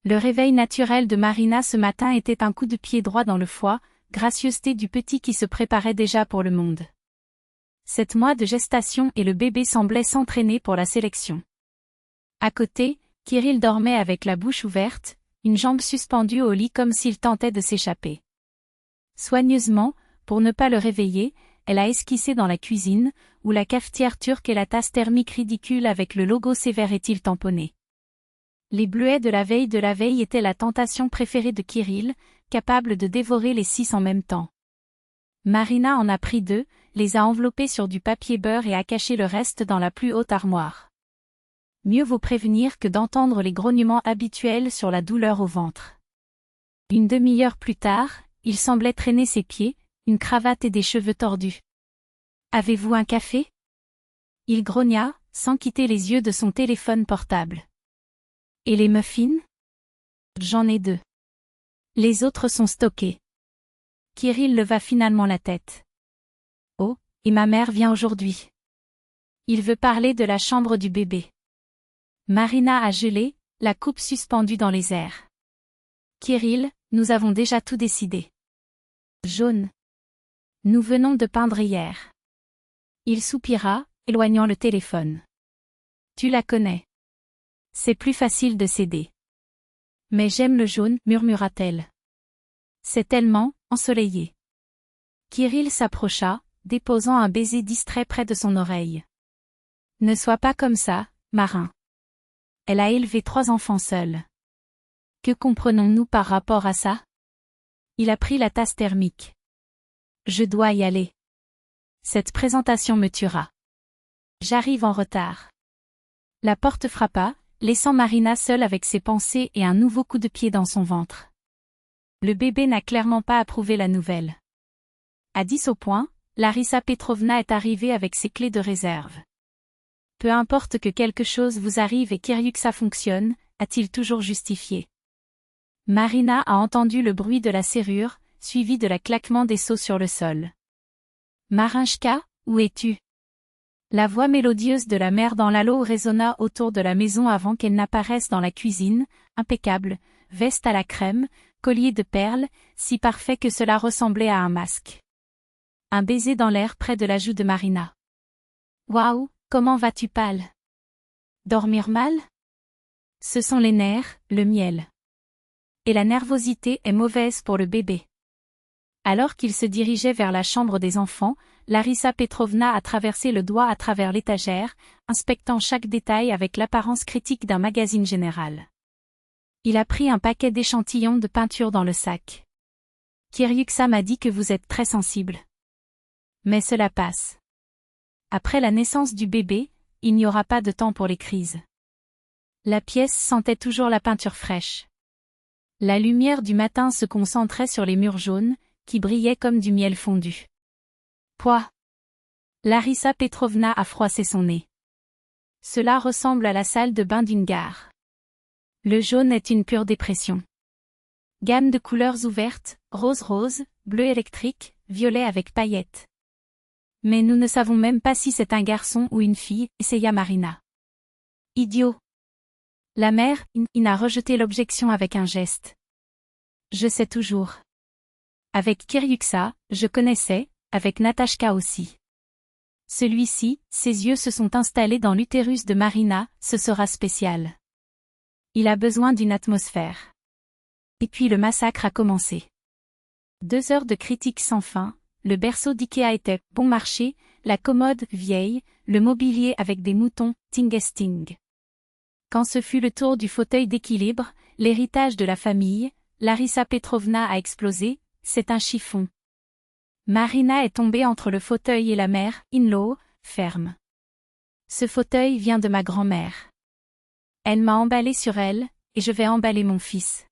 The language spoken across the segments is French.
Le réveil naturel de Marina ce matin était un coup de pied droit dans le foie, gracieuseté du petit qui se préparait déjà pour le monde. 7 mois de gestation et le bébé semblait s'entraîner pour la sélection. À côté, Kirill dormait avec la bouche ouverte, une jambe suspendue au lit comme s'il tentait de s'échapper. Soigneusement, pour ne pas le réveiller, elle a esquissé dans la cuisine, où la cafetière turque et la tasse thermique ridicule avec le logo sévère est-il tamponné. Les bleuets de la veille étaient la tentation préférée de Kirill, capable de dévorer les 6 en même temps. Marina en a pris 2, les a enveloppés sur du papier beurre et a caché le reste dans la plus haute armoire. Mieux vaut prévenir que d'entendre les grognements habituels sur la douleur au ventre. Une demi-heure plus tard, il semblait traîner ses pieds, une cravate et des cheveux tordus. « Avez-vous un café ?» Il grogna, sans quitter les yeux de son téléphone portable. « Et les muffins ?»« J'en ai 2. Les autres sont stockés. » Kirill leva finalement la tête. « Oh, et ma mère vient aujourd'hui. Il veut parler de la chambre du bébé. » Marina a gelé, la coupe suspendue dans les airs. « Kirill, nous avons déjà tout décidé. » Jaune. « Nous venons de peindre hier. » Il soupira, éloignant le téléphone. « Tu la connais. C'est plus facile de céder. »« Mais j'aime le jaune, murmura-t-elle. C'est tellement ensoleillé. » Kirill s'approcha, déposant un baiser distrait près de son oreille. « Ne sois pas comme ça, marin. Elle a élevé 3 enfants seule. Que comprenons-nous par rapport à ça ? » Il a pris la tasse thermique. « Je dois y aller. Cette présentation me tuera. J'arrive en retard. » La porte frappa, laissant Marina seule avec ses pensées et un nouveau coup de pied dans son ventre. Le bébé n'a clairement pas approuvé la nouvelle. À 10 au point, Larissa Petrovna est arrivée avec ses clés de réserve. Peu importe que quelque chose vous arrive et Kirill fonctionne, a-t-il toujours justifié. Marina a entendu le bruit de la serrure, suivi de la claquement des seaux sur le sol. « Marinchka, où es-tu » La voix mélodieuse de la mère dans l'halo résonna autour de la maison avant qu'elle n'apparaisse dans la cuisine, impeccable, veste à la crème, collier de perles, si parfait que cela ressemblait à un masque. Un baiser dans l'air près de la joue de Marina. « Waouh, comment vas-tu pâle ? Dormir mal ? Ce sont les nerfs, le miel. Et la nervosité est mauvaise pour le bébé. » Alors qu'il se dirigeait vers la chambre des enfants, Larissa Petrovna a traversé le doigt à travers l'étagère, inspectant chaque détail avec l'apparence critique d'un magazine général. Il a pris un paquet d'échantillons de peinture dans le sac. « Kirill m'a dit que vous êtes très sensible. Mais cela passe. Après la naissance du bébé, il n'y aura pas de temps pour les crises. » La pièce sentait toujours la peinture fraîche. La lumière du matin se concentrait sur les murs jaunes, qui brillaient comme du miel fondu. Pouah ! Larissa Petrovna a froissé son nez. Cela ressemble à la salle de bain d'une gare. Le jaune est une pure dépression. Gamme de couleurs ouvertes, rose-rose, bleu électrique, violet avec paillettes. Mais nous ne savons même pas si c'est un garçon ou une fille, essaya Marina. Idiot. La mère, a rejeté l'objection avec un geste. Je sais toujours. Avec Kirill, je connaissais, avec Natashka aussi. Celui-ci, ses yeux se sont installés dans l'utérus de Marina, ce sera spécial. Il a besoin d'une atmosphère. Et puis le massacre a commencé. 2 heures de critiques sans fin, le berceau d'Ikea était bon marché, la commode vieille, le mobilier avec des moutons, tingesting. Quand ce fut le tour du fauteuil d'équilibre, l'héritage de la famille, Larissa Petrovna a explosé, c'est un chiffon. Marina est tombée entre le fauteuil et la mère, in-law, ferme. Ce fauteuil vient de ma grand-mère. Elle m'a emballé sur elle, et je vais emballer mon fils.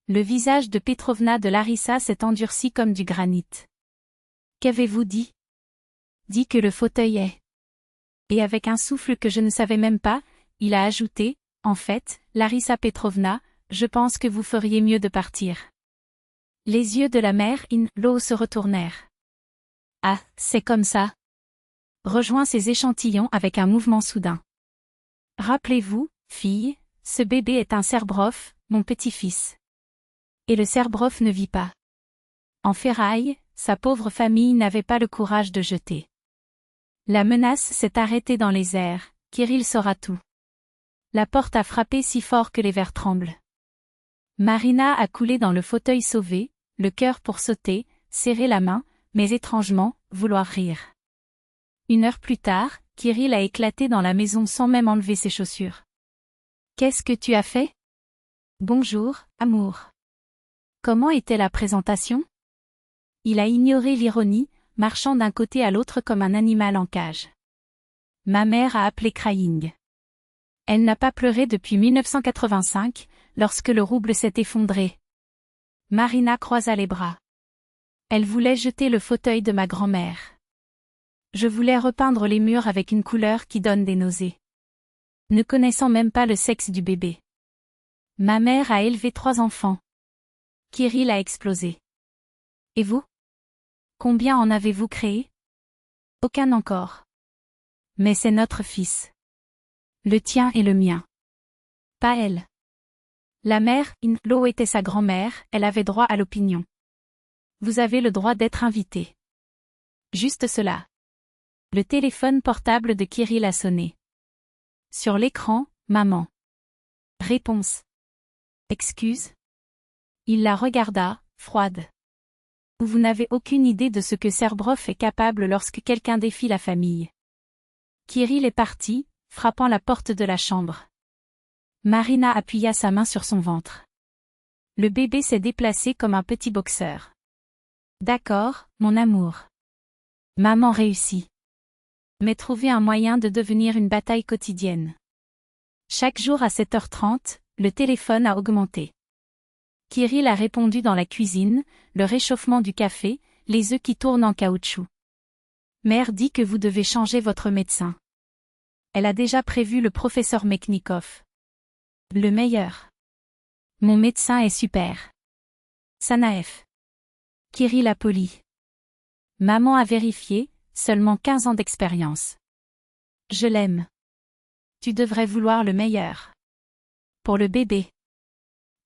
Le visage de Petrovna de Larissa s'est endurci comme du granit. Qu'avez-vous dit ? Dit que le fauteuil est. Et avec un souffle que je ne savais même pas, il a ajouté, en fait, Larissa Petrovna, je pense que vous feriez mieux de partir. Les yeux de la mère in-law se retournèrent. Ah, c'est comme ça. Rejoint ces échantillons avec un mouvement soudain. Rappelez-vous, fille, ce bébé est un Cerbroff, mon petit-fils. Et le Serbrov ne vit pas. En ferraille, sa pauvre famille n'avait pas le courage de jeter. La menace s'est arrêtée dans les airs, Kirill saura tout. La porte a frappé si fort que les verres tremblent. Marina a coulé dans le fauteuil sauvé, le cœur pour sauter, serrer la main, mais étrangement, vouloir rire. 1 heure plus tard, Kirill a éclaté dans la maison sans même enlever ses chaussures. « Qu'est-ce que tu as fait ? Bonjour, amour. Comment était la présentation ? » Il a ignoré l'ironie, marchant d'un côté à l'autre comme un animal en cage. Ma mère a appelé crying. Elle n'a pas pleuré depuis 1985, lorsque le rouble s'est effondré. Marina croisa les bras. Elle voulait jeter le fauteuil de ma grand-mère. Je voulais repeindre les murs avec une couleur qui donne des nausées. Ne connaissant même pas le sexe du bébé. Ma mère a élevé 3 enfants. Kirill a explosé. Et vous ? Combien en avez-vous créé ? Aucun encore. Mais c'est notre fils. Le tien et le mien. Pas elle. La mère, In-law était sa grand-mère, elle avait droit à l'opinion. Vous avez le droit d'être invité. Juste cela. Le téléphone portable de Kirill a sonné. Sur l'écran, maman. Réponse. Excuse. Il la regarda, froide. Vous n'avez aucune idée de ce que Serbrov est capable lorsque quelqu'un défie la famille. Kirill est parti, frappant la porte de la chambre. Marina appuya sa main sur son ventre. Le bébé s'est déplacé comme un petit boxeur. D'accord, mon amour. Maman réussit. Mais trouver un moyen de devenir une bataille quotidienne. Chaque jour à 7h30, le téléphone a augmenté. Kirill a répondu dans la cuisine, le réchauffement du café, les œufs qui tournent en caoutchouc. Mère dit que vous devez changer votre médecin. Elle a déjà prévu le professeur Meknikov. Le meilleur. Mon médecin est super. Sanaef. Kirill a poli. Maman a vérifié, seulement 15 ans d'expérience. Je l'aime. Tu devrais vouloir le meilleur. Pour le bébé.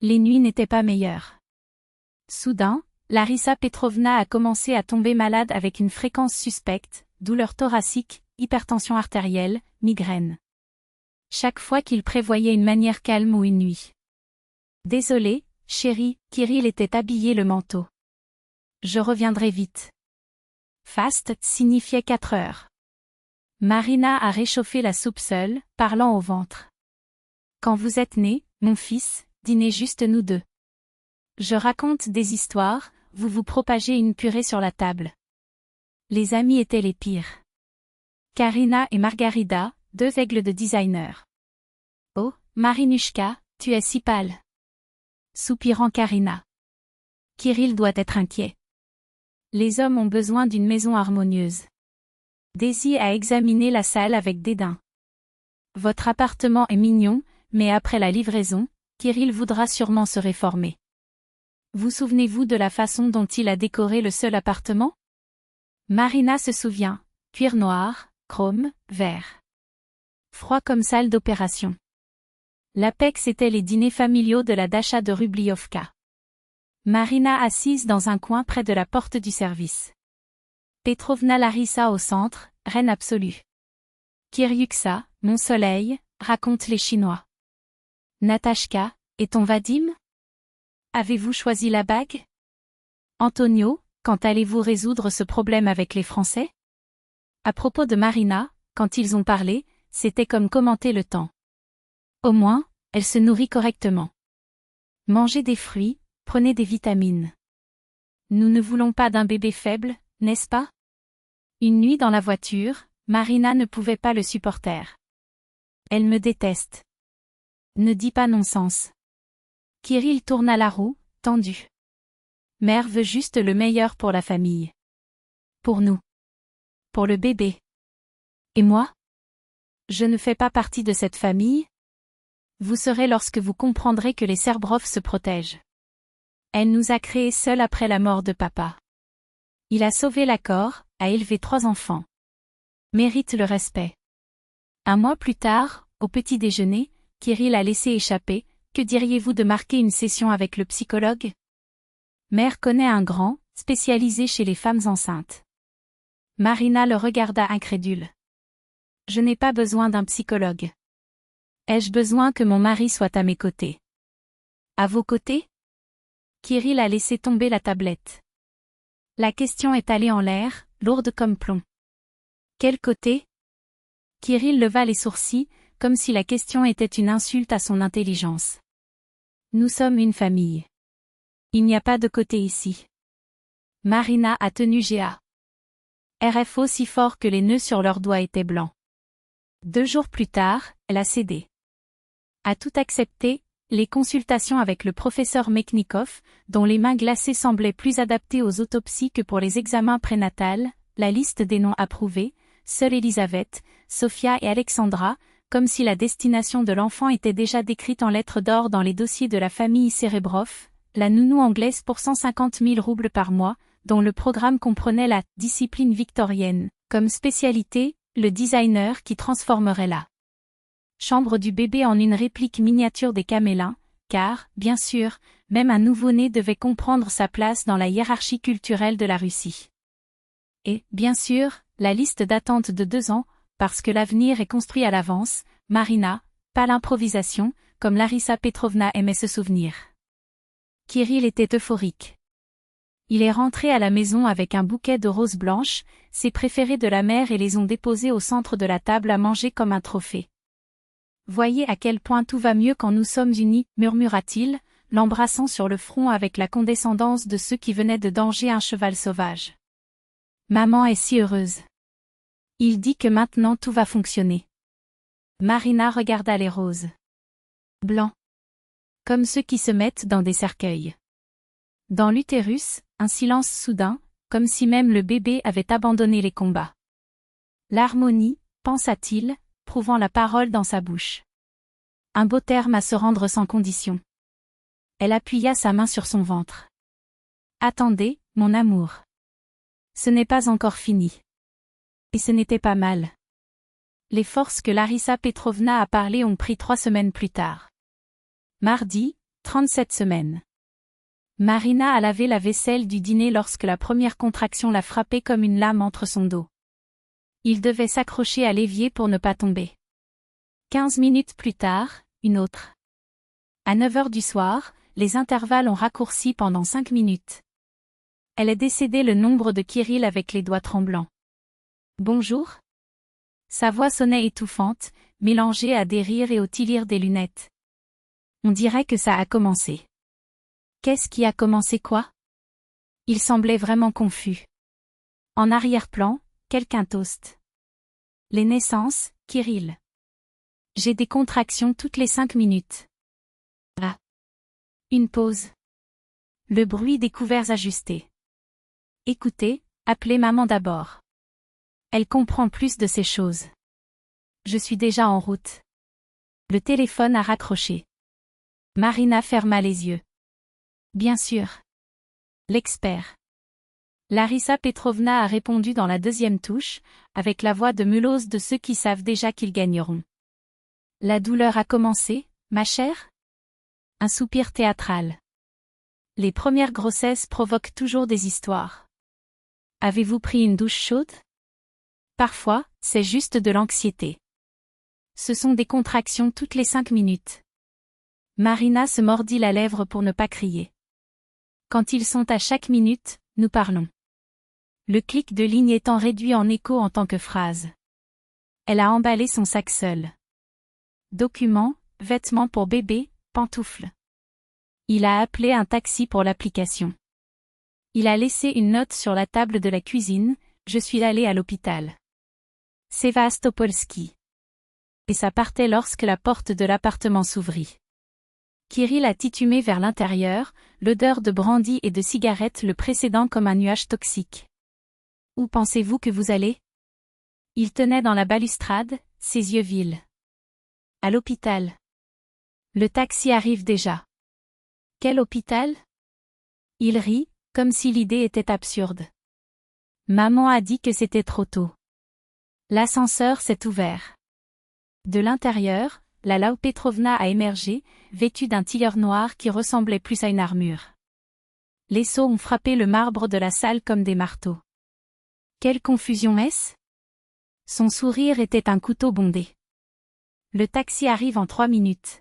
Les nuits n'étaient pas meilleures. Soudain, Larissa Petrovna a commencé à tomber malade avec une fréquence suspecte, douleur thoracique, hypertension artérielle, migraine. Chaque fois qu'il prévoyait une manière calme ou une nuit. Désolé, chérie, Kirill était habillé le manteau. Je reviendrai vite. Fast signifiait 4 heures. Marina a réchauffé la soupe seule, parlant au ventre. Quand vous êtes né, mon fils, dînez juste nous deux. Je raconte des histoires, vous vous propagez une purée sur la table. Les amis étaient les pires. Karina et Margarida, 2 aigles de designer. Oh, Marinushka, tu es si pâle. Soupirant Karina. Kirill doit être inquiet. Les hommes ont besoin d'une maison harmonieuse. Daisy a examiné la salle avec dédain. Votre appartement est mignon, mais après la livraison, Kirill voudra sûrement se réformer. Vous souvenez-vous de la façon dont il a décoré le seul appartement ? Marina se souvient, cuir noir, chrome, vert. Froid comme salle d'opération. L'apex était les dîners familiaux de la dacha de Rubliovka. Marina assise dans un coin près de la porte du service. Petrovna Larissa au centre, reine absolue. Kiryuksa, mon soleil, raconte les Chinois. Natashka, et ton Vadim ? Avez-vous choisi la bague ? Antonio, quand allez-vous résoudre ce problème avec les Français ? À propos de Marina, quand ils ont parlé, c'était comme commenter le temps. Au moins, elle se nourrit correctement. Mangez des fruits, prenez des vitamines. Nous ne voulons pas d'un bébé faible, n'est-ce pas ? Une nuit dans la voiture, Marina ne pouvait pas le supporter. Elle me déteste. Ne dis pas non-sens. Kirill tourna la roue, tendu. Mère veut juste le meilleur pour la famille. Pour nous. Pour le bébé. Et moi ? Je ne fais pas partie de cette famille ? Vous serez lorsque vous comprendrez que les Serbrov se protègent. Elle nous a créés seuls après la mort de papa. Il a sauvé l'accord, a élevé 3 enfants. Mérite le respect. 1 mois plus tard, au petit déjeuner, Kirill a laissé échapper, Que diriez-vous de marquer une session avec le psychologue? Mère connaît un grand, spécialisé chez les femmes enceintes. Marina le regarda incrédule. Je n'ai pas besoin d'un psychologue. Ai-je besoin que mon mari soit à mes côtés? À vos côtés? Kirill a laissé tomber la tablette. La question est allée en l'air, lourde comme plomb. Quel côté? Kirill leva les sourcils, comme si la question était une insulte à son intelligence. Nous sommes une famille. Il n'y a pas de côté ici. Marina a tenu Géa. RF aussi fort que les nœuds sur leurs doigts étaient blancs. 2 jours plus tard, elle a cédé. A tout accepté, les consultations avec le professeur Meknikov, dont les mains glacées semblaient plus adaptées aux autopsies que pour les examens prénatals, la liste des noms approuvés, seule Elisabeth, Sofia et Alexandra, comme si la destination de l'enfant était déjà décrite en lettres d'or dans les dossiers de la famille Serebrov, la nounou anglaise pour 150 000 roubles par mois, dont le programme comprenait la « discipline victorienne », comme spécialité, le designer qui transformerait la chambre du bébé en une réplique miniature des camélins, car, bien sûr, même un nouveau-né devait comprendre sa place dans la hiérarchie culturelle de la Russie. Et, bien sûr, la liste d'attente de 2 ans, parce que l'avenir est construit à l'avance, Marina, pas l'improvisation, comme Larissa Petrovna aimait se souvenir. Kirill était euphorique. Il est rentré à la maison avec un bouquet de roses blanches, ses préférées de la mère, et les ont déposées au centre de la table à manger comme un trophée. Voyez à quel point tout va mieux quand nous sommes unis, murmura-t-il, l'embrassant sur le front avec la condescendance de ceux qui venaient de danger un cheval sauvage. Maman est si heureuse. Il dit que maintenant tout va fonctionner. Marina regarda les roses. Blancs. Comme ceux qui se mettent dans des cercueils. Dans l'utérus, un silence soudain, comme si même le bébé avait abandonné les combats. L'harmonie, pensa-t-il, prouvant la parole dans sa bouche. Un beau terme à se rendre sans condition. Elle appuya sa main sur son ventre. Attendez, mon amour. Ce n'est pas encore fini. Et ce n'était pas mal. Les forces que Larissa Petrovna a parlé ont pris 3 semaines plus tard. Mardi, 37 semaines. Marina a lavé la vaisselle du dîner lorsque la première contraction l'a frappé comme une lame entre son dos. Il devait s'accrocher à l'évier pour ne pas tomber. 15 minutes plus tard, une autre. À 9 heures du soir, les intervalles ont raccourci pendant 5 minutes. Elle est décédée le nombre de Kirill avec les doigts tremblants. Bonjour? Sa voix sonnait étouffante, mélangée à des rires et au tilir des lunettes. On dirait que ça a commencé. Qu'est-ce qui a commencé quoi? Il semblait vraiment confus. En arrière-plan, quelqu'un toast. Les naissances, Kirill. J'ai des contractions toutes les 5 minutes. Ah. Une pause. Le bruit des couverts ajustés. Écoutez, appelez maman d'abord. Elle comprend plus de ces choses. Je suis déjà en route. Le téléphone a raccroché. Marina ferma les yeux. Bien sûr. L'expert. Larissa Petrovna a répondu dans la 2e touche, avec la voix de Mulhouse de ceux qui savent déjà qu'ils gagneront. La douleur a commencé, ma chère? Un soupir théâtral. Les premières grossesses provoquent toujours des histoires. Avez-vous pris une douche chaude? Parfois, c'est juste de l'anxiété. Ce sont des contractions toutes les 5 minutes. Marina se mordit la lèvre pour ne pas crier. Quand ils sont à chaque minute, nous parlons. Le clic de ligne étant réduit en écho en tant que phrase. Elle a emballé son sac seule. Documents, vêtements pour bébé, pantoufles. Il a appelé un taxi pour l'application. Il a laissé une note sur la table de la cuisine, je suis allé à l'hôpital. Sévastopolski. Et ça partait lorsque la porte de l'appartement s'ouvrit. Kirill a titumé vers l'intérieur, l'odeur de brandy et de cigarettes le précédant comme un nuage toxique. Où pensez-vous que vous allez? Il tenait dans la balustrade, ses yeux vils. À l'hôpital. Le taxi arrive déjà. Quel hôpital? Il rit, comme si l'idée était absurde. Maman a dit que c'était trop tôt. L'ascenseur s'est ouvert. De l'intérieur, la Lau Petrovna a émergé, vêtue d'un tilleur noir qui ressemblait plus à une armure. Les sauts ont frappé le marbre de la salle comme des marteaux. Quelle confusion est-ce? Son sourire était un couteau bondé. Le taxi arrive en 3 minutes.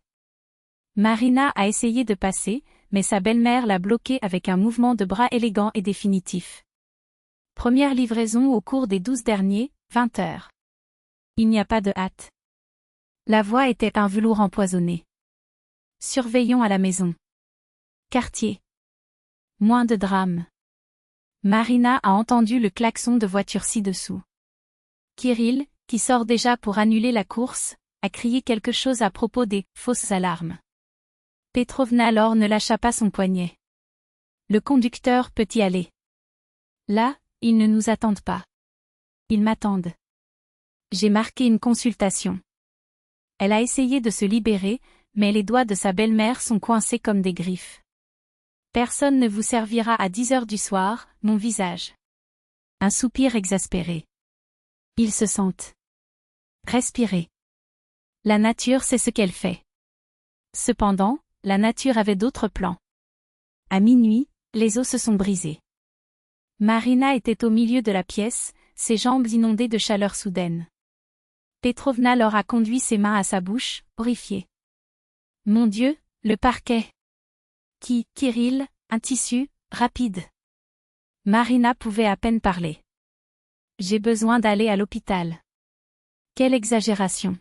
Marina a essayé de passer, mais sa belle-mère l'a bloqué avec un mouvement de bras élégant et définitif. Première livraison au cours des 12 derniers, 20 heures. Il n'y a pas de hâte. La voix était un velours empoisonné. Surveillons à la maison. Quartier. Moins de drame. Marina a entendu le klaxon de voiture ci-dessous. Kirill, qui sort déjà pour annuler la course, a crié quelque chose à propos des « fausses alarmes ». Petrovna alors ne lâcha pas son poignet. Le conducteur peut y aller. Là, ils ne nous attendent pas. Ils m'attendent. J'ai marqué une consultation. Elle a essayé de se libérer, mais les doigts de sa belle-mère sont coincés comme des griffes. Personne ne vous servira à 10 heures du soir, mon visage. Un soupir exaspéré. Ils se sentent. Respirez. La nature sait ce qu'elle fait. Cependant, la nature avait d'autres plans. À minuit, les os se sont brisés. Marina était au milieu de la pièce, ses jambes inondées de chaleur soudaine. Petrovna leur a conduit ses mains à sa bouche, horrifiée. Mon Dieu, le parquet. Kirill, un tissu, rapide. Marina pouvait à peine parler. J'ai besoin d'aller à l'hôpital. Quelle exagération.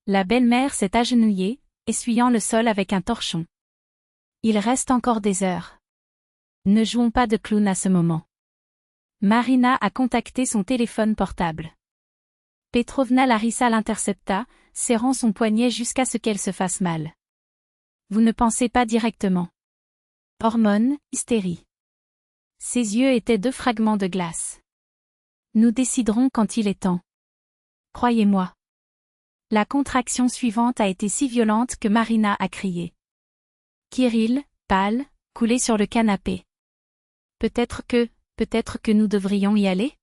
La belle-mère s'est agenouillée, essuyant le sol avec un torchon. Il reste encore des heures. Ne jouons pas de clown à ce moment. Marina a contacté son téléphone portable. Petrovna Larissa l'intercepta, serrant son poignet jusqu'à ce qu'elle se fasse mal. Vous ne pensez pas directement. Hormones, hystérie. Ses yeux étaient 2 fragments de glace. Nous déciderons quand il est temps. Croyez-moi. La contraction suivante a été si violente que Marina a crié. Kirill, pâle, coulait sur le canapé. Peut-être que nous devrions y aller?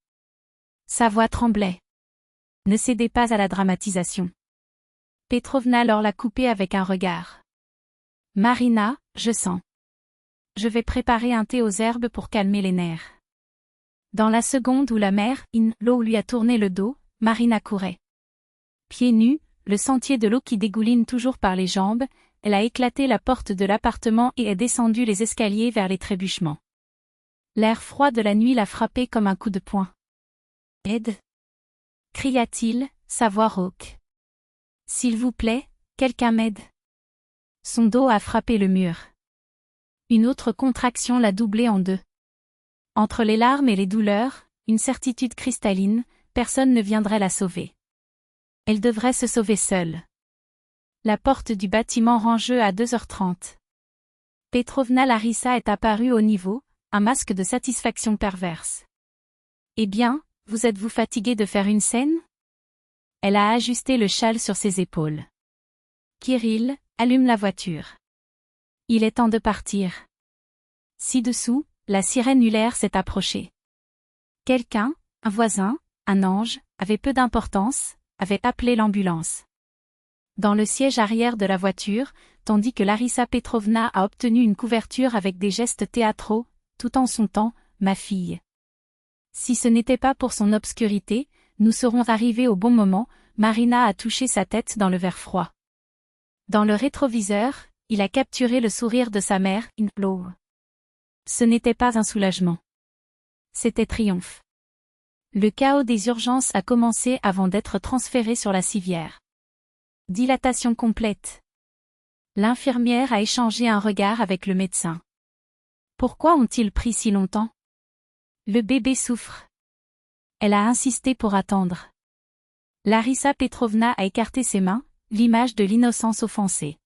Sa voix tremblait. Ne cédez pas à la dramatisation. Petrovna leur l'a coupé avec un regard. Marina, je sens. Je vais préparer un thé aux herbes pour calmer les nerfs. Dans la seconde où la mère, l'eau lui a tourné le dos, Marina courait. Pieds nus, le sentier de l'eau qui dégouline toujours par les jambes, elle a éclaté la porte de l'appartement et est descendue les escaliers vers les trébuchements. L'air froid de la nuit l'a frappé comme un coup de poing. Aide! Cria-t-il, sa voix rauque. S'il vous plaît, quelqu'un m'aide. Son dos a frappé le mur. Une autre contraction l'a doublé en 2. Entre les larmes et les douleurs, une certitude cristalline, personne ne viendrait la sauver. Elle devrait se sauver seule. La porte du bâtiment rend jeu à 2h30. Petrovna Larissa est apparue au niveau, un masque de satisfaction perverse. Eh bien, vous êtes-vous fatigué de faire une scène? Elle a ajusté le châle sur ses épaules. Kirill, allume la voiture. Il est temps de partir. Ci-dessous, la sirène ulaire s'est approchée. Quelqu'un, un voisin, un ange, avait peu d'importance, avait appelé l'ambulance. Dans le siège arrière de la voiture, tandis que Larissa Petrovna a obtenu une couverture avec des gestes théâtraux, tout en son temps, ma fille. Si ce n'était pas pour son obscurité, nous serons arrivés au bon moment, Marina a touché sa tête dans le verre froid. Dans le rétroviseur, il a capturé le sourire de sa mère, l'eau. Ce n'était pas un soulagement. C'était triomphe. Le chaos des urgences a commencé avant d'être transféré sur la civière. Dilatation complète. L'infirmière a échangé un regard avec le médecin. Pourquoi ont-ils pris si longtemps? Le bébé souffre. Elle a insisté pour attendre. Larissa Petrovna a écarté ses mains, l'image de l'innocence offensée.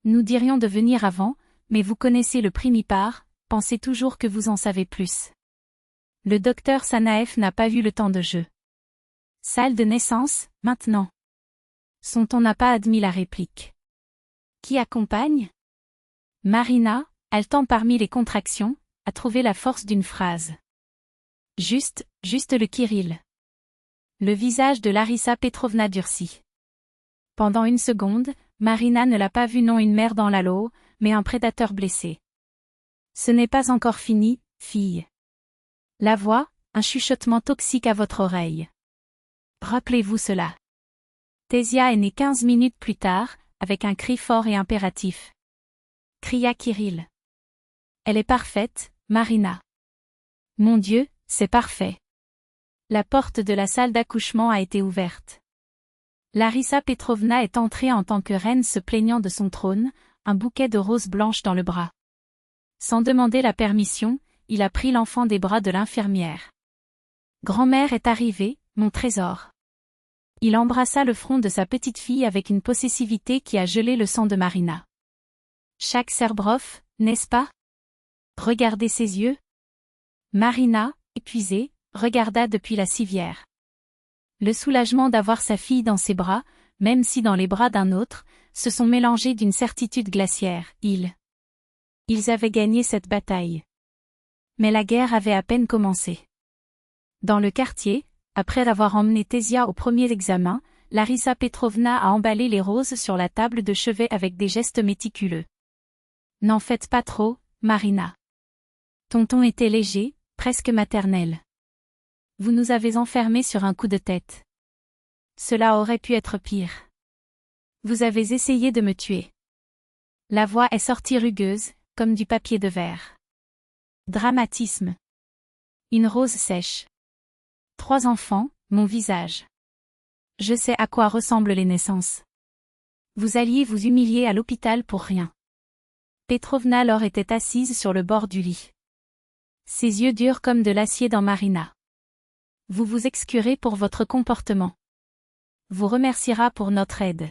Nous dirions de venir avant, mais vous connaissez le primipare, pensez toujours que vous en savez plus. Le docteur Sanaev n'a pas eu le temps de jeu. Salle de naissance, maintenant. Son ton n'a pas admis la réplique. Qui accompagne? Marina, haletant parmi les contractions, a trouvé la force d'une phrase. Juste le Kirill. Le visage de Larissa Petrovna durcit. Pendant une seconde, Marina ne l'a pas vu, non une mère dans l'halo, mais un prédateur blessé. Ce n'est pas encore fini, fille. La voix, un chuchotement toxique à votre oreille. Rappelez-vous cela. Tésia est née 15 minutes plus tard, avec un cri fort et impératif. Cria Kirill. Elle est parfaite, Marina. Mon Dieu, c'est parfait. La porte de la salle d'accouchement a été ouverte. Larissa Petrovna est entrée en tant que reine se plaignant de son trône, un bouquet de roses blanches dans le bras. Sans demander la permission, il a pris l'enfant des bras de l'infirmière. Grand-mère est arrivée, mon trésor. Il embrassa le front de sa petite fille avec une possessivité qui a gelé le sang de Marina. Chaque Serbrov, n'est-ce pas? Regardez ses yeux. Marina, épuisée, regarda depuis la civière. Le soulagement d'avoir sa fille dans ses bras, même si dans les bras d'un autre, se sont mélangés d'une certitude glaciaire. Ils avaient gagné cette bataille. Mais la guerre avait à peine commencé. Dans le quartier, après avoir emmené Tésia au premier examen, Larissa Petrovna a emballé les roses sur la table de chevet avec des gestes méticuleux. N'en faites pas trop, Marina. Ton ton était léger, presque maternel. Vous nous avez enfermés sur un coup de tête. Cela aurait pu être pire. Vous avez essayé de me tuer. La voix est sortie rugueuse, comme du papier de verre. Dramatisme. Une rose sèche. 3 enfants, mon visage. Je sais à quoi ressemblent les naissances. Vous alliez vous humilier à l'hôpital pour rien. Petrovna alors était assise sur le bord du lit. Ses yeux durs comme de l'acier dans Marina. Vous vous excusez pour votre comportement. Vous remerciera pour notre aide.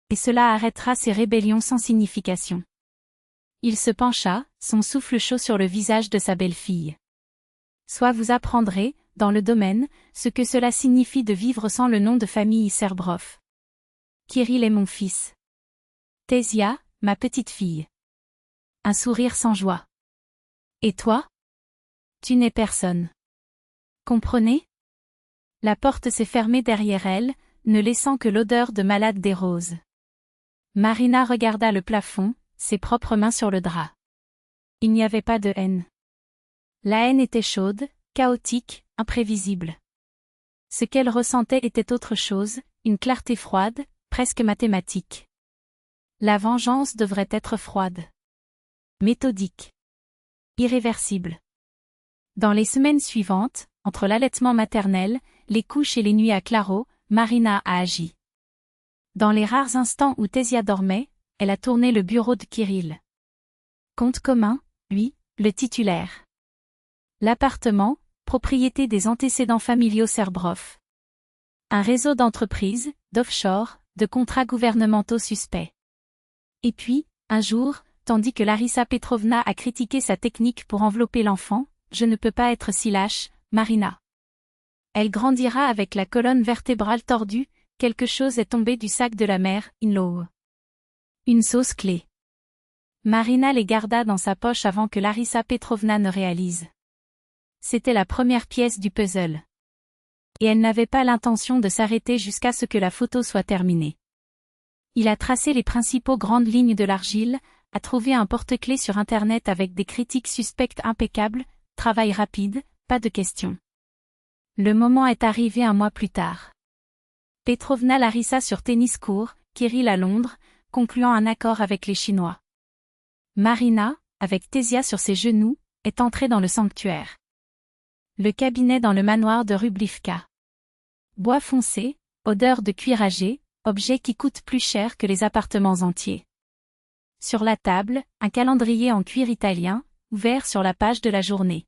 Et cela arrêtera ces rébellions sans signification. Il se pencha, son souffle chaud sur le visage de sa belle-fille. Soit vous apprendrez, dans le domaine, ce que cela signifie de vivre sans le nom de famille Serbrov. Kirill est mon fils. Tésia, ma petite fille. Un sourire sans joie. Et toi? Tu n'es personne. Comprenez? La porte s'est fermée derrière elle, ne laissant que l'odeur de malade des roses. Marina regarda le plafond, ses propres mains sur le drap. Il n'y avait pas de haine. La haine était chaude, chaotique, imprévisible. Ce qu'elle ressentait était autre chose, une clarté froide, presque mathématique. La vengeance devrait être froide. Méthodique. Irréversible. Dans les semaines suivantes, entre l'allaitement maternel, les couches et les nuits à claro, Marina a agi. Dans les rares instants où Tésia dormait, elle a tourné le bureau de Kirill. Compte commun, lui, le titulaire. L'appartement, propriété des antécédents familiaux Serbrov. Un réseau d'entreprises, d'offshore, de contrats gouvernementaux suspects. Et puis, un jour, tandis que Larissa Petrovna a critiqué sa technique pour envelopper l'enfant, je ne peux pas être si lâche, Marina. Elle grandira avec la colonne vertébrale tordue, quelque chose est tombé du sac de la mère, in-law. Une sauce clé. Marina les garda dans sa poche avant que Larissa Petrovna ne réalise. C'était la première pièce du puzzle. Et elle n'avait pas l'intention de s'arrêter jusqu'à ce que la photo soit terminée. Il a tracé les principaux grandes lignes de l'argile, a trouvé un porte-clés sur Internet avec des critiques suspectes impeccables, travail rapide, pas de questions. Le moment est arrivé un mois plus tard. Petrovna Larissa sur tennis court, Kirill à Londres, concluant un accord avec les Chinois. Marina, avec Tésia sur ses genoux, est entrée dans le sanctuaire. Le cabinet dans le manoir de Rublivka. Bois foncé, odeur de cuir âgé, objet qui coûte plus cher que les appartements entiers. Sur la table, un calendrier en cuir italien, ouvert sur la page de la journée.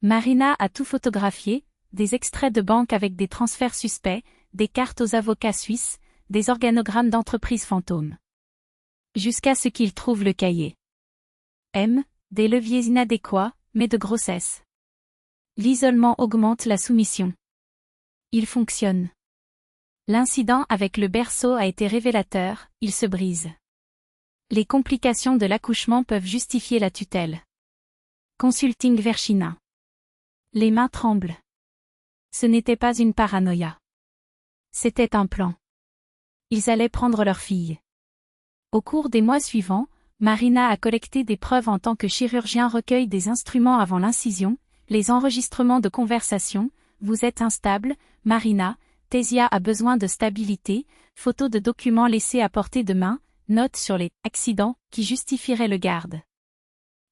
Marina a tout photographié, des extraits de banque avec des transferts suspects, des cartes aux avocats suisses, des organogrammes d'entreprises fantômes. Jusqu'à ce qu'il trouve le cahier. Des leviers inadéquats, mais de grossesse. L'isolement augmente la soumission. Il fonctionne. L'incident avec le berceau a été révélateur, il se brise. Les complications de l'accouchement peuvent justifier la tutelle. Consulting Verchina. Les mains tremblent. Ce n'était pas une paranoïa. C'était un plan. Ils allaient prendre leur fille. Au cours des mois suivants, Marina a collecté des preuves en tant que chirurgien recueille des instruments avant l'incision, les enregistrements de conversation, vous êtes instable, Marina, Tasia a besoin de stabilité, photos de documents laissés à portée de main, notes sur les accidents qui justifieraient le garde.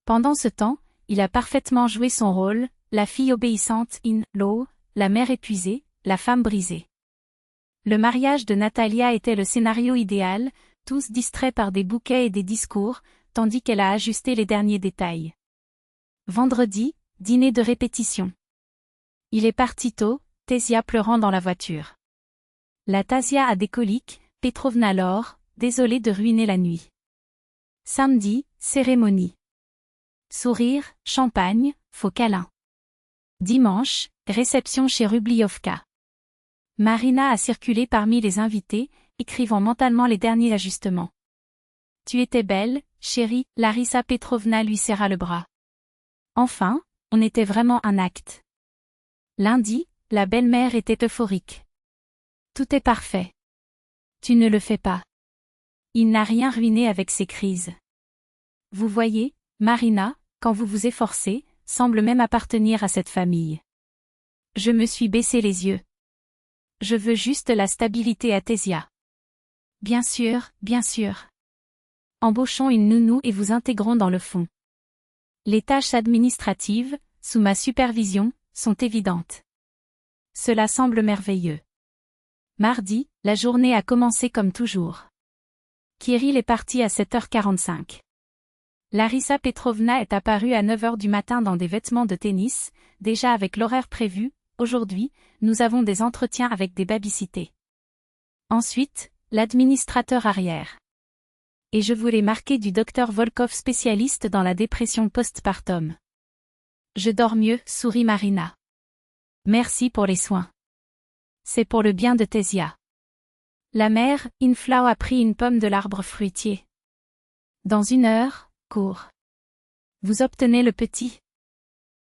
Pendant ce temps, il a parfaitement joué son rôle, la fille obéissante in law, la mère épuisée, la femme brisée. Le mariage de Natalia était le scénario idéal, tous distraits par des bouquets et des discours, tandis qu'elle a ajusté les derniers détails. Vendredi, dîner de répétition. Il est parti tôt, Tasia pleurant dans la voiture. La Tasia a des coliques, Petrovna l'or, désolée de ruiner la nuit. Samedi, cérémonie. Sourire, champagne, faux câlin. Dimanche, réception chez Rubliovka. Marina a circulé parmi les invités, écrivant mentalement les derniers ajustements. Tu étais belle, chérie, Larissa Petrovna lui serra le bras. Enfin, on était vraiment un acte. Lundi, la belle-mère était euphorique. Tout est parfait. Tu ne le fais pas. Il n'a rien ruiné avec ses crises. Vous voyez, Marina, quand vous vous efforcez, semble même appartenir à cette famille. Je me suis baissé les yeux. Je veux juste la stabilité à Tasia. Bien sûr, bien sûr. Embauchons une nounou et vous intégrons dans le fond. Les tâches administratives, sous ma supervision, sont évidentes. Cela semble merveilleux. Mardi, la journée a commencé comme toujours. Kirill est parti à 7h45. Larissa Petrovna est apparue à 9h du matin dans des vêtements de tennis, déjà avec l'horaire prévu. Aujourd'hui, nous avons des entretiens avec des babysitters. Ensuite, l'administrateur arrière. Et je voulais marquer du docteur Volkov spécialiste dans la dépression postpartum. Je dors mieux, sourit Marina. Merci pour les soins. C'est pour le bien de Tasia. La mère, Inflao a pris une pomme de l'arbre fruitier. Dans 1 heure, cours. Vous obtenez le petit.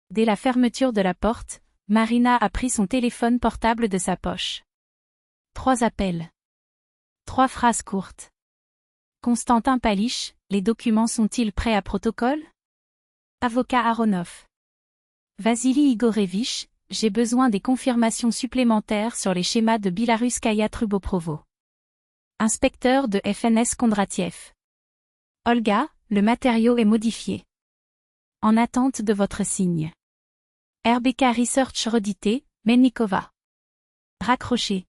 Dès la fermeture de la porte, Marina a pris son téléphone portable de sa poche. 3 appels. 3 phrases courtes. Constantin Palich, les documents sont-ils prêts à protocole? Avocat Aronov. Vassili Igorevich, j'ai besoin des confirmations supplémentaires sur les schémas de Bilaruskaya Truboprovo. Inspecteur de FNS Kondratiev. Olga, le matériau est modifié. En attente de votre signe. RBK Research redité, Melnikova. Raccroché.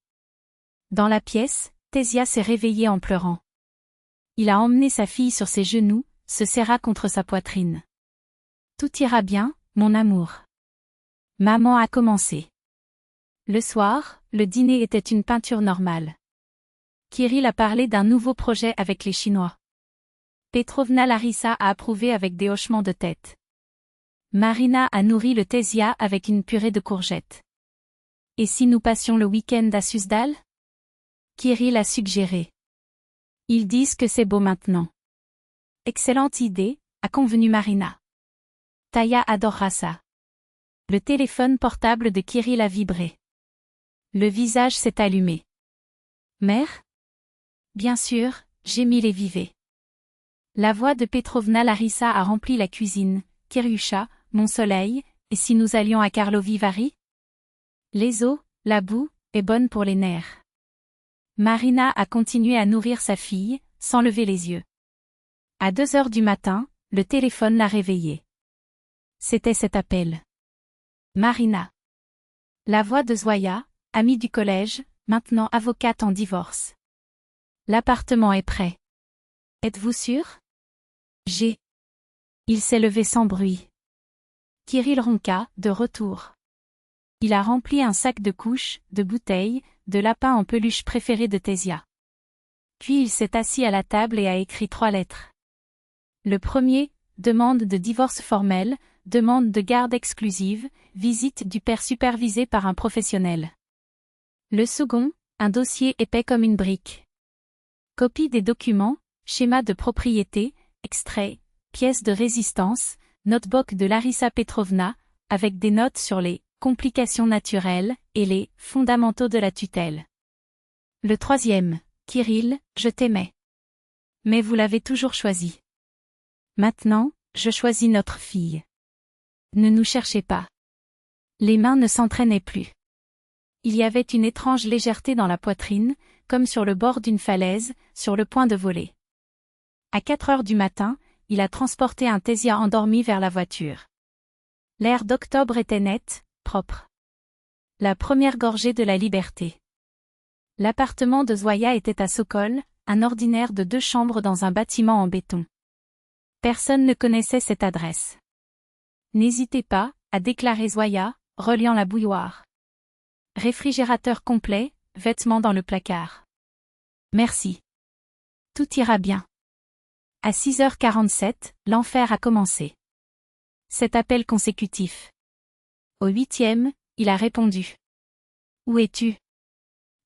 Dans la pièce, Tasia s'est réveillée en pleurant. Il a emmené sa fille sur ses genoux, se serra contre sa poitrine. Tout ira bien, mon amour. Maman a commencé. Le soir, le dîner était une peinture normale. Kirill a parlé d'un nouveau projet avec les Chinois. Petrovna Larissa a approuvé avec des hochements de tête. Marina a nourri le Tasia avec une purée de courgettes. Et si nous passions le week-end à Suzdal? Kirill a suggéré. Ils disent que c'est beau maintenant. Excellente idée, a convenu Marina. Taya adorera ça. Le téléphone portable de Kirill a vibré. Le visage s'est allumé. Mère? Bien sûr, gémit les vivets. La voix de Petrovna Larissa a rempli la cuisine. Kiryusha, mon soleil, et si nous allions à Karlovy Vary? Les eaux, la boue, est bonne pour les nerfs. Marina a continué à nourrir sa fille, sans lever les yeux. À 2h du matin, le téléphone l'a réveillée. C'était cet appel. Marina. La voix de Zoya, amie du collège, maintenant avocate en divorce. L'appartement est prêt. Êtes-vous sûr? Il s'est levé sans bruit. Kirill ronqua, de retour. Il a rempli un sac de couches, de bouteilles, de lapins en peluche préférés de Tasia. Puis il s'est assis à la table et a écrit 3 lettres. Le premier, demande de divorce formel, demande de garde exclusive, visite du père supervisée par un professionnel. Le second, un dossier épais comme une brique. Copie des documents, schéma de propriété, extrait, pièces de résistance, notebook de Larissa Petrovna, avec des notes sur les complications naturelles et les fondamentaux de la tutelle. Le troisième, Kirill, je t'aimais. Mais vous l'avez toujours choisi. Maintenant, je choisis notre fille. Ne nous cherchez pas. Les mains ne s'entraînaient plus. Il y avait une étrange légèreté dans la poitrine, comme sur le bord d'une falaise, sur le point de voler. À 4 heures du matin, il a transporté un Tésia endormi vers la voiture. L'air d'octobre était net, propre. La première gorgée de la liberté. L'appartement de Zoya était à Sokol, un ordinaire de 2 chambres dans un bâtiment en béton. Personne ne connaissait cette adresse. N'hésitez pas, a déclaré Zoya, reliant la bouilloire. Réfrigérateur complet, vêtements dans le placard. Merci. Tout ira bien. À 6h47, l'enfer a commencé. Cet appel consécutif. Au 8e, il a répondu. Où es-tu?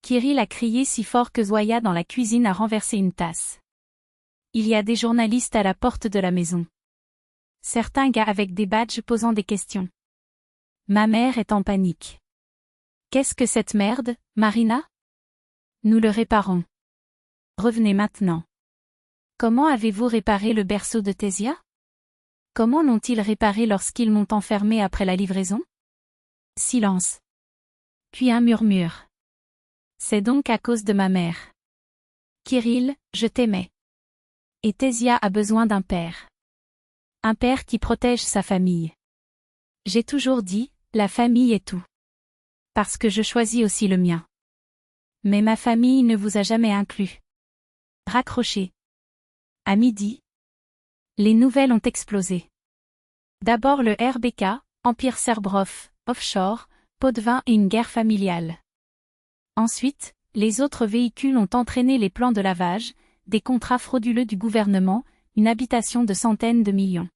Kirill a crié si fort que Zoya dans la cuisine a renversé une tasse. Il y a des journalistes à la porte de la maison. Certains gars avec des badges posant des questions. Ma mère est en panique. Qu'est-ce que cette merde, Marina? Nous le réparons. Revenez maintenant. Comment avez-vous réparé le berceau de Tésia? Comment l'ont-ils réparé lorsqu'ils m'ont enfermé après la livraison? Silence. Puis un murmure. C'est donc à cause de ma mère. Kirill, je t'aimais. Et Tésia a besoin d'un père. Un père qui protège sa famille. J'ai toujours dit, la famille est tout. Parce que je choisis aussi le mien. Mais ma famille ne vous a jamais inclus. Raccrochez. À midi, les nouvelles ont explosé. D'abord le RBK, Empire Serbrov, offshore, pot de vin et une guerre familiale. Ensuite, les autres véhicules ont entraîné les plans de lavage, des contrats frauduleux du gouvernement, une habitation de centaines de millions.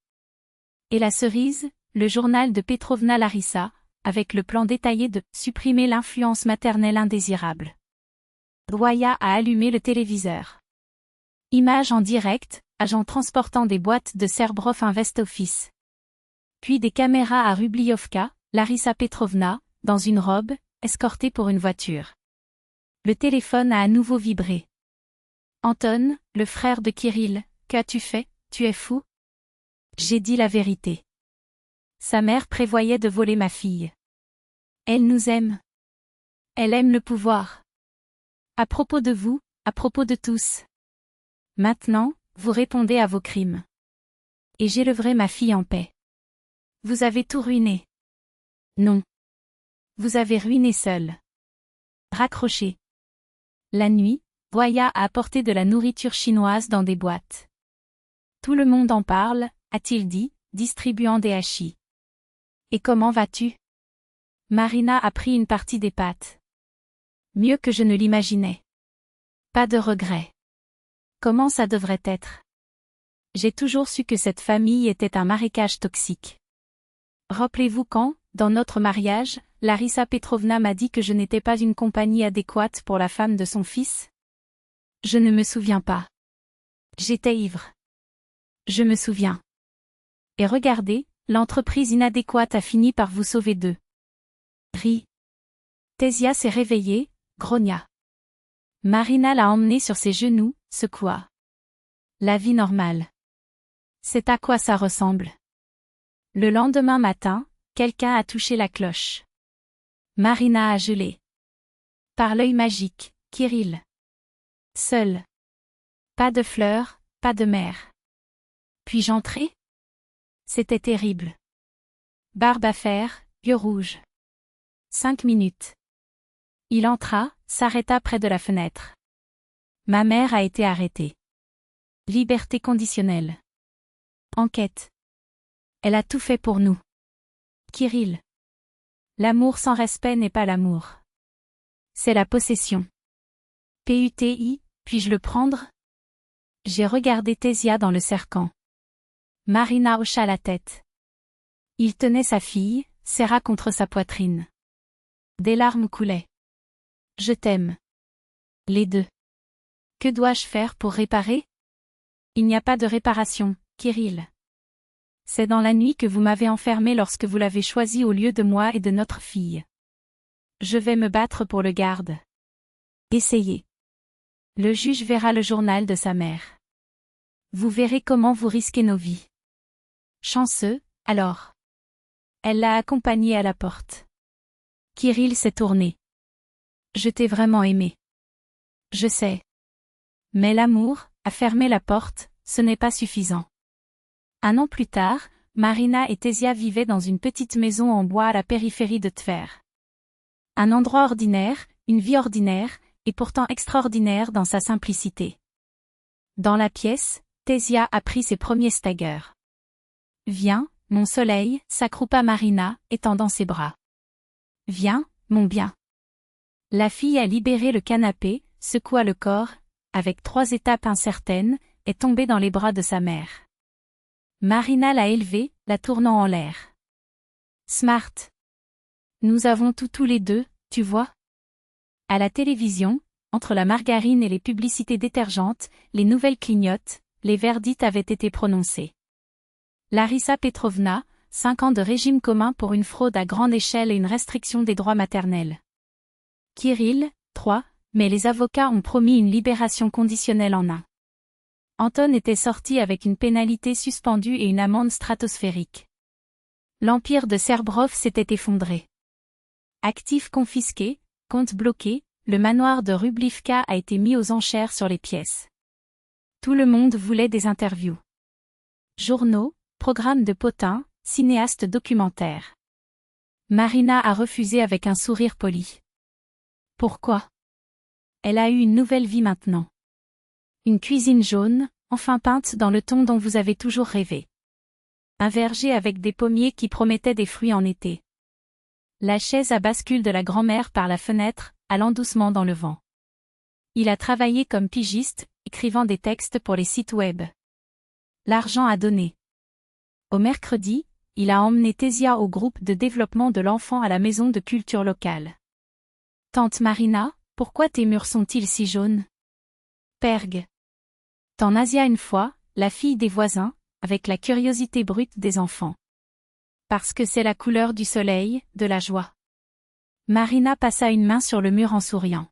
Et la cerise, le journal de Petrovna Larissa, avec le plan détaillé de « supprimer l'influence maternelle indésirable ». Zoya a allumé le téléviseur. Images en direct, agents transportant des boîtes de Serbrov Invest Office. Puis des caméras à Rubliovka, Larissa Petrovna, dans une robe, escortée pour une voiture. Le téléphone a à nouveau vibré. Anton, le frère de Kirill, qu'as-tu fait, tu es fou? J'ai dit la vérité. Sa mère prévoyait de voler ma fille. Elle nous aime. Elle aime le pouvoir. À propos de vous, à propos de tous. Maintenant, vous répondez à vos crimes. Et j'élèverai ma fille en paix. Vous avez tout ruiné. Non. Vous avez ruiné seul. Raccrochez. La nuit, Zoya a apporté de la nourriture chinoise dans des boîtes. Tout le monde en parle, a-t-il dit, distribuant des hachis. Et comment vas-tu? Marina a pris une partie des pâtes. Mieux que je ne l'imaginais. Pas de regret. Comment ça devrait être? J'ai toujours su que cette famille était un marécage toxique. Rappelez-vous quand, dans notre mariage, Larissa Petrovna m'a dit que je n'étais pas une compagnie adéquate pour la femme de son fils? Je ne me souviens pas. J'étais ivre. Je me souviens. Et regardez, l'entreprise inadéquate a fini par vous sauver d'eux. Ri. Tésia s'est réveillée, grogna. Marina l'a emmenée sur ses genoux, secoua. La vie normale. C'est à quoi ça ressemble. Le lendemain matin, quelqu'un a touché la cloche. Marina a gelé. Par l'œil magique, Kirill. Seul. Pas de fleurs, pas de mer. Puis-je entrer? C'était terrible. Barbe à fer, yeux rouges. 5 minutes. Il entra, s'arrêta près de la fenêtre. Ma mère a été arrêtée. Liberté conditionnelle. Enquête. Elle a tout fait pour nous. Kirill. L'amour sans respect n'est pas l'amour. C'est la possession. PUTI, puis-je le prendre? J'ai regardé Tésia dans le cercan. Marina hocha la tête. Il tenait sa fille, serra contre sa poitrine. Des larmes coulaient. Je t'aime. Les deux. Que dois-je faire pour réparer? Il n'y a pas de réparation, Kirill. C'est dans la nuit que vous m'avez enfermé lorsque vous l'avez choisi au lieu de moi et de notre fille. Je vais me battre pour le garde. Essayez. Le juge verra le journal de sa mère. Vous verrez comment vous risquez nos vies. Chanceux, alors. Elle l'a accompagné à la porte. Kirill s'est tourné. Je t'ai vraiment aimé. Je sais. Mais l'amour, a fermé la porte, ce n'est pas suffisant. Un an plus tard, Marina et Tesia vivaient dans une petite maison en bois à la périphérie de Tver. Un endroit ordinaire, une vie ordinaire, et pourtant extraordinaire dans sa simplicité. Dans la pièce, Tesia a pris ses premiers staggers. Viens, mon soleil, s'accroupa Marina, étendant ses bras. Viens, mon bien. La fille a libéré le canapé, secoua le corps, avec 3 étapes incertaines, est tombée dans les bras de sa mère. Marina l'a élevée, la tournant en l'air. Smart. Nous avons tout tous les deux, tu vois. À la télévision, entre la margarine et les publicités détergentes, les nouvelles clignotent, les verdicts avaient été prononcés. Larissa Petrovna, 5 ans de régime commun pour une fraude à grande échelle et une restriction des droits maternels. Kirill, 3, mais les avocats ont promis une libération conditionnelle en 1. Anton était sorti avec une pénalité suspendue et une amende stratosphérique. L'empire de Serbrov s'était effondré. Actifs confisqués, comptes bloqués, le manoir de Rublivka a été mis aux enchères sur les pièces. Tout le monde voulait des interviews. Journaux, programmes de potins, cinéastes documentaires. Marina a refusé avec un sourire poli. Pourquoi? Elle a eu une nouvelle vie maintenant. Une cuisine jaune, enfin peinte dans le ton dont vous avez toujours rêvé. Un verger avec des pommiers qui promettaient des fruits en été. La chaise à bascule de la grand-mère par la fenêtre, allant doucement dans le vent. Il a travaillé comme pigiste, écrivant des textes pour les sites web. L'argent a donné. Au mercredi, il a emmené Tesia au groupe de développement de l'enfant à la maison de culture locale. Tante Marina, pourquoi tes murs sont-ils si jaunes? Pergue. T'en Asia une fois, la fille des voisins, avec la curiosité brute des enfants. Parce que c'est la couleur du soleil, de la joie. Marina passa une main sur le mur en souriant.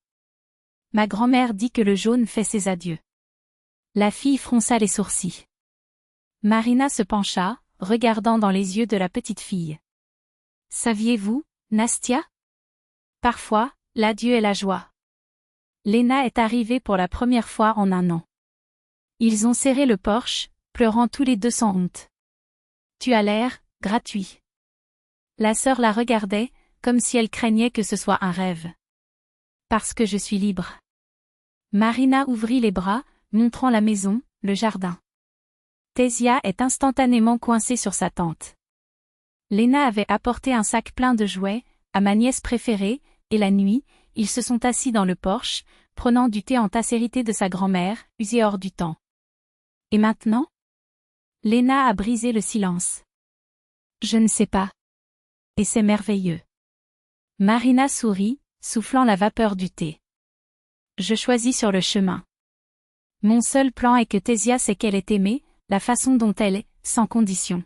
Ma grand-mère dit que le jaune fait ses adieux. La fille fronça les sourcils. Marina se pencha, regardant dans les yeux de la petite fille. Saviez-vous, Nastia? Parfois, l'adieu est la joie. Lena est arrivée pour la première fois en 1 an. Ils ont serré le porche, pleurant tous les deux sans honte. Tu as l'air, gratuit. La sœur la regardait, comme si elle craignait que ce soit un rêve. Parce que je suis libre. Marina ouvrit les bras, montrant la maison, le jardin. Tesia est instantanément coincée sur sa tante. Lena avait apporté un sac plein de jouets, à ma nièce préférée, et la nuit, ils se sont assis dans le porche, prenant du thé en tasse héritée de sa grand-mère, usée hors du temps. Et maintenant? Lena a brisé le silence. Je ne sais pas. Et c'est merveilleux. Marina sourit, soufflant la vapeur du thé. Je choisis sur le chemin. Mon seul plan est que Tesia sait qu'elle est aimée, la façon dont elle est, sans condition.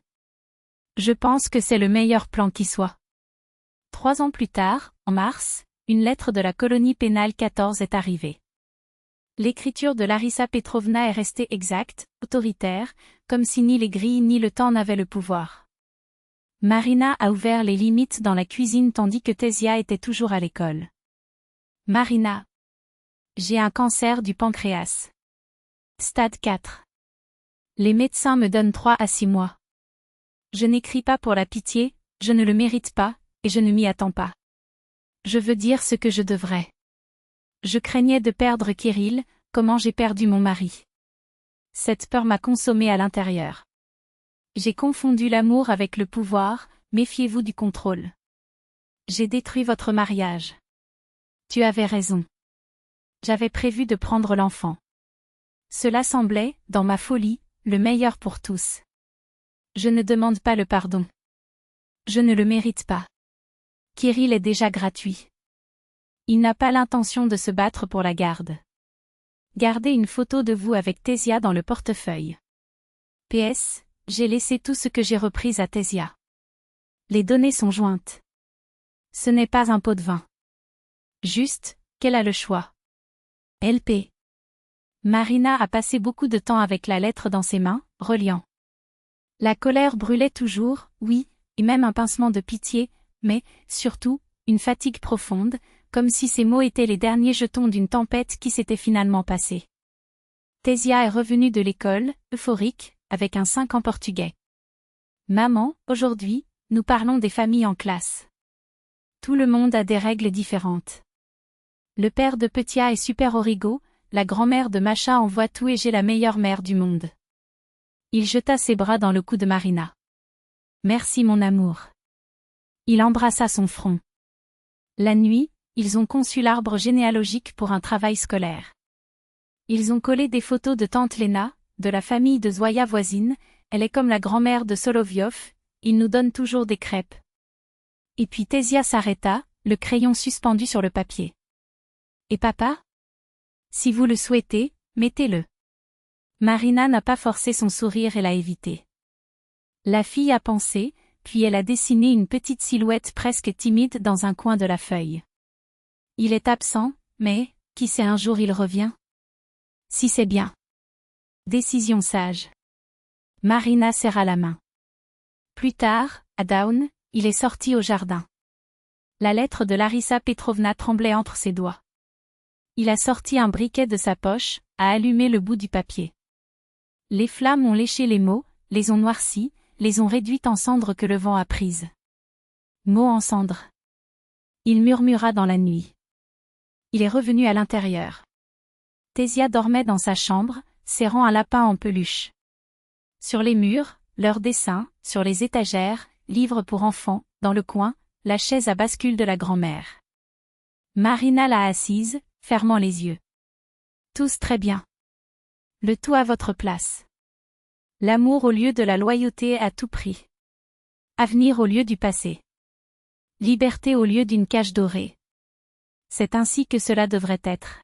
Je pense que c'est le meilleur plan qui soit. 3 ans plus tard, en mars, une lettre de la colonie pénale 14 est arrivée. L'écriture de Larissa Petrovna est restée exacte, autoritaire, comme si ni les grilles ni le temps n'avaient le pouvoir. Marina a ouvert les limites dans la cuisine tandis que Tesia était toujours à l'école. Marina. J'ai un cancer du pancréas. Stade 4. Les médecins me donnent 3 à 6 mois. Je n'écris pas pour la pitié, je ne le mérite pas, et je ne m'y attends pas. Je veux dire ce que je devrais. Je craignais de perdre Kirill, comment j'ai perdu mon mari. Cette peur m'a consommé à l'intérieur. J'ai confondu l'amour avec le pouvoir, méfiez-vous du contrôle. J'ai détruit votre mariage. Tu avais raison. J'avais prévu de prendre l'enfant. Cela semblait, dans ma folie, le meilleur pour tous. Je ne demande pas le pardon. Je ne le mérite pas. Kirill est déjà gratuit. Il n'a pas l'intention de se battre pour la garde. Gardez une photo de vous avec Tesia dans le portefeuille. PS, j'ai laissé tout ce que j'ai repris à Tesia. Les données sont jointes. Ce n'est pas un pot de vin. Juste, qu'elle a le choix. LP. Marina a passé beaucoup de temps avec la lettre dans ses mains, reliant. La colère brûlait toujours, oui, et même un pincement de pitié, mais, surtout, une fatigue profonde, comme si ces mots étaient les derniers jetons d'une tempête qui s'était finalement passée. Tésia est revenue de l'école, euphorique, avec un 5 en portugais. Maman, aujourd'hui, nous parlons des familles en classe. Tout le monde a des règles différentes. Le père de Petia est super origo, la grand-mère de Macha envoie tout et j'ai la meilleure mère du monde. Il jeta ses bras dans le cou de Marina. Merci mon amour. Il embrassa son front. La nuit, ils ont conçu l'arbre généalogique pour un travail scolaire. Ils ont collé des photos de tante Lena, de la famille de Zoya voisine, elle est comme la grand-mère de Soloviov, il nous donne toujours des crêpes. Et puis Tésia s'arrêta, le crayon suspendu sur le papier. Et papa? Si vous le souhaitez, mettez-le. Marina n'a pas forcé son sourire et l'a évité. La fille a pensé, puis elle a dessiné une petite silhouette presque timide dans un coin de la feuille. Il est absent, mais, qui sait un jour il revient? Si c'est bien. Décision sage. Marina serra la main. Plus tard, à Down, il est sorti au jardin. La lettre de Larissa Petrovna tremblait entre ses doigts. Il a sorti un briquet de sa poche, a allumé le bout du papier. Les flammes ont léché les mots, les ont noircis, les ont réduites en cendres que le vent a prises. Mots en cendres. Il murmura dans la nuit. Il est revenu à l'intérieur. Tésia dormait dans sa chambre, serrant un lapin en peluche. Sur les murs, leurs dessins, sur les étagères, livres pour enfants, dans le coin, la chaise à bascule de la grand-mère. Marina l'a assise, fermant les yeux. Tous très bien. Le tout à votre place. L'amour au lieu de la loyauté à tout prix. Avenir au lieu du passé. Liberté au lieu d'une cage dorée. C'est ainsi que cela devrait être.